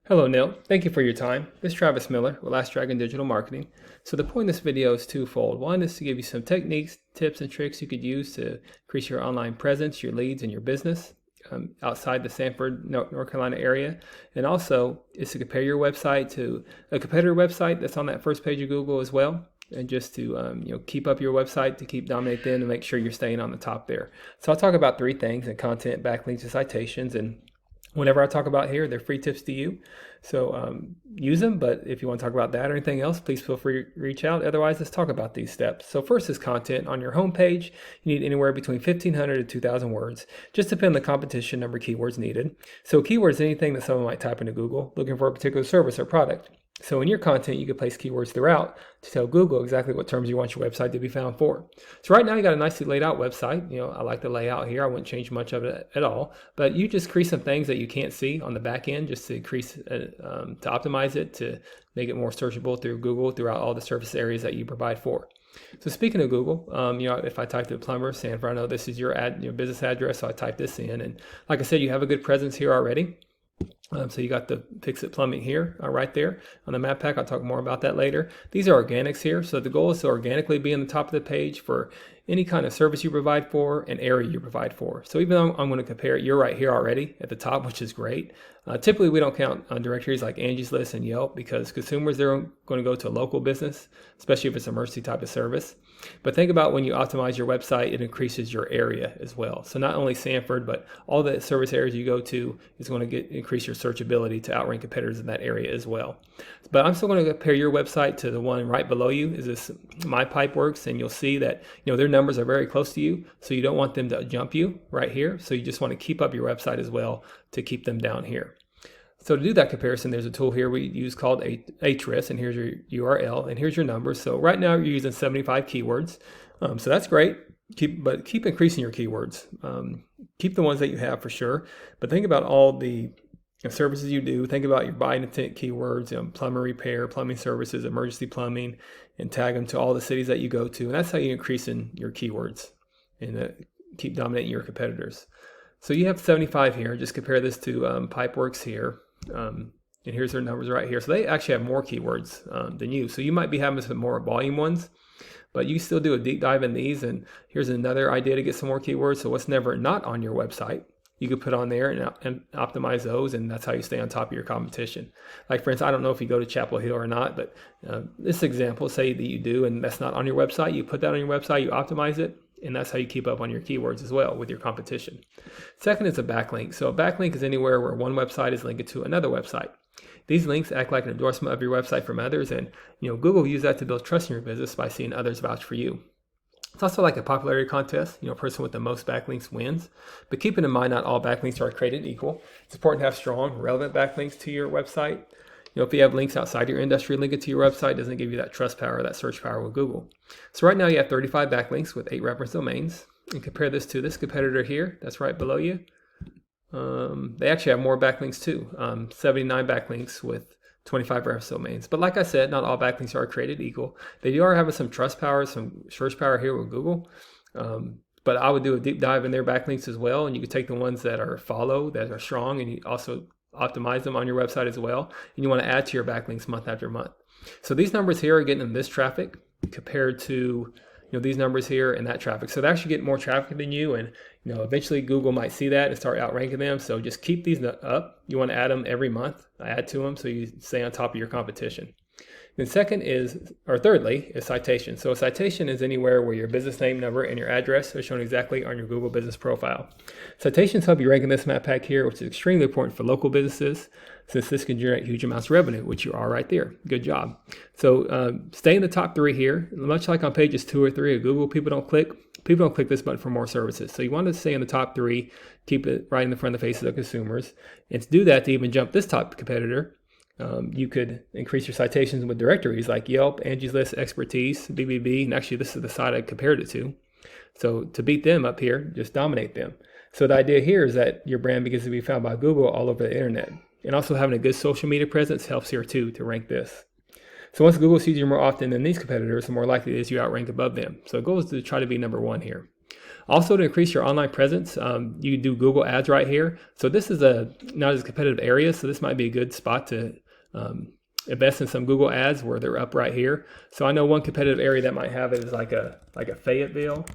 Hello, Neil. Thank you for your time. This is Travis Miller with Last Dragon Digital Marketing. So the point of this video is twofold. One is to give you some techniques, tips, and tricks you could use to increase your online presence, your leads, and your business outside the Sanford, North Carolina area. And also is to compare your website to a competitor website that's on that first page of Google as well. And just to keep up your website, to keep dominate them, and make sure you're staying on the top there. So I'll talk about three things: in content, backlinks, and citations. And whatever I talk about here, they're free tips to you. So use them, but if you want to talk about that or anything else, please feel free to reach out. Otherwise, let's talk about these steps. So first is content. On your homepage, you need anywhere between 1,500 to 2,000 words. Just depend on the competition number of keywords needed. So keywords is anything that someone might type into Google looking for a particular service or product. So in your content, you can place keywords throughout to tell Google exactly what terms you want your website to be found for. So right now you got a nicely laid out website. I like the layout here. I wouldn't change much of it at all, but you just increase some things that you can't see on the back end just to increase, to optimize it, to make it more searchable through Google throughout all the surface areas that you provide for. So speaking of Google, if I type in plumber, Sanford, I know this is your business address, so I type this in, and like I said, you have a good presence here already. So you got the Fix It Plumbing here, right there on the map pack. I'll talk more about that later. These are organics here. So the goal is to organically be on the top of the page for any kind of service you provide for and area you provide for. So even though I'm going to compare it, you're right here already at the top, which is great. Typically, we don't count on directories like Angie's List and Yelp because consumers, they're going to go to a local business, especially if it's an emergency type of service. But think about when you optimize your website, it increases your area as well. So not only Sanford, but all the service areas you go to is going to increase your searchability to outrank competitors in that area as well. But I'm still going to compare your website to the one right below you. Is this My Pipeworx? And you'll see that their numbers are very close to you, so you don't want them to jump you right here. So you just want to keep up your website as well to keep them down here. So to do that comparison, there's a tool here we use called Ahrefs, and here's your URL, and here's your numbers. So right now you're using 75 keywords, so that's great. But keep increasing your keywords. Keep the ones that you have for sure, but think about all the services you do. Think about your buying intent keywords, plumber repair, plumbing services, emergency plumbing, and tag them to all the cities that you go to, and that's how you increase in your keywords and keep dominating your competitors. So you have 75 here. Just compare this to Pipeworx here. And here's their numbers right here. So they actually have more keywords than you. So you might be having some more volume ones, but you still do a deep dive in these. And here's another idea to get some more keywords. So what's never not on your website, you could put on there and optimize those. And that's how you stay on top of your competition. Like for instance, I don't know if you go to Chapel Hill or not, but this example, say that you do, and that's not on your website. You put that on your website, you optimize it. And that's how you keep up on your keywords as well with your competition. Second is a backlink. So a backlink is anywhere where one website is linked to another website. These links act like an endorsement of your website from others, and Google uses that to build trust in your business by seeing others vouch for you. It's also like a popularity contest. A person with the most backlinks wins. But keeping in mind, not all backlinks are created equal. It's important to have strong, relevant backlinks to your website. If you have links outside your industry linked to your website, it doesn't give you that trust power, that search power with Google. So right now you have 35 backlinks with 8 reference domains. And compare this to this competitor here that's right below you. They actually have more backlinks too, 79 backlinks with 25 reference domains. But like I said, not all backlinks are created equal. They are having some trust power, some search power here with Google. But I would do a deep dive in their backlinks as well. And you could take the ones that are that are strong, and you also optimize them on your website as well, and you want to add to your backlinks month after month. So these numbers here are getting them this traffic compared to these numbers here and that traffic. So they're actually getting more traffic than you, and eventually Google might see that and start outranking them. So just keep these up. You want to add them every month, add to them so you stay on top of your competition. Then thirdly is citation. So a citation is anywhere where your business name, number, and your address are shown exactly on your Google business profile. Citations help you rank in this map pack here, which is extremely important for local businesses, since this can generate huge amounts of revenue, which you are right there. Good job. So stay in the top 3 here. Much like on pages 2 or 3 of Google, people don't click this button for more services. So you want to stay in the top 3, keep it right in the front of the faces of consumers. And to do that, to even jump this top competitor, you could increase your citations with directories like Yelp, Angie's List, Expertise, BBB, and actually this is the site I compared it to. So to beat them up here, just dominate them. So the idea here is that your brand begins to be found by Google all over the internet. And also having a good social media presence helps here too to rank this. So once Google sees you more often than these competitors, the more likely it is you outrank above them. So the goal is to try to be number 1 here. Also, to increase your online presence, you do Google ads right here. So this is not as competitive area, so this might be a good spot to invest in some Google ads where they're up right here. So I know one competitive area that might have it is like a Fayetteville.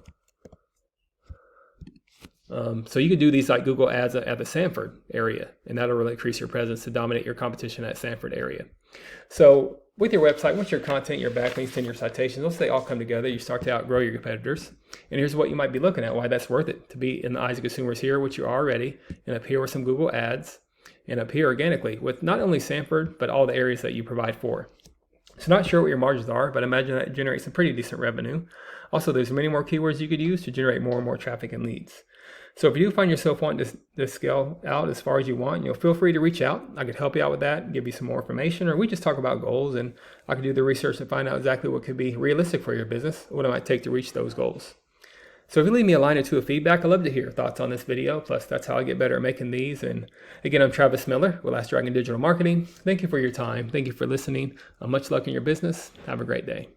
So you could do these like Google ads at the Sanford area, and that'll really increase your presence to dominate your competition at Sanford area. So with your website, once your content, your backlinks, and your citations, once they all come together, you start to outgrow your competitors. And here's what you might be looking at, why that's worth it to be in the eyes of consumers here, which you are already, and up here with some Google ads, and up here organically with not only Sanford, but all the areas that you provide for. So not sure what your margins are, but I imagine that generates some pretty decent revenue. Also, there's many more keywords you could use to generate more and more traffic and leads. So if you do find yourself wanting to scale out as far as you want, feel free to reach out. I could help you out with that, give you some more information, or we just talk about goals, and I can do the research and find out exactly what could be realistic for your business, what it might take to reach those goals. So if you leave me a line or two of feedback, I'd love to hear your thoughts on this video. Plus, that's how I get better at making these. And again, I'm Travis Miller with Last Dragon Digital Marketing. Thank you for your time. Thank you for listening. Much luck in your business. Have a great day.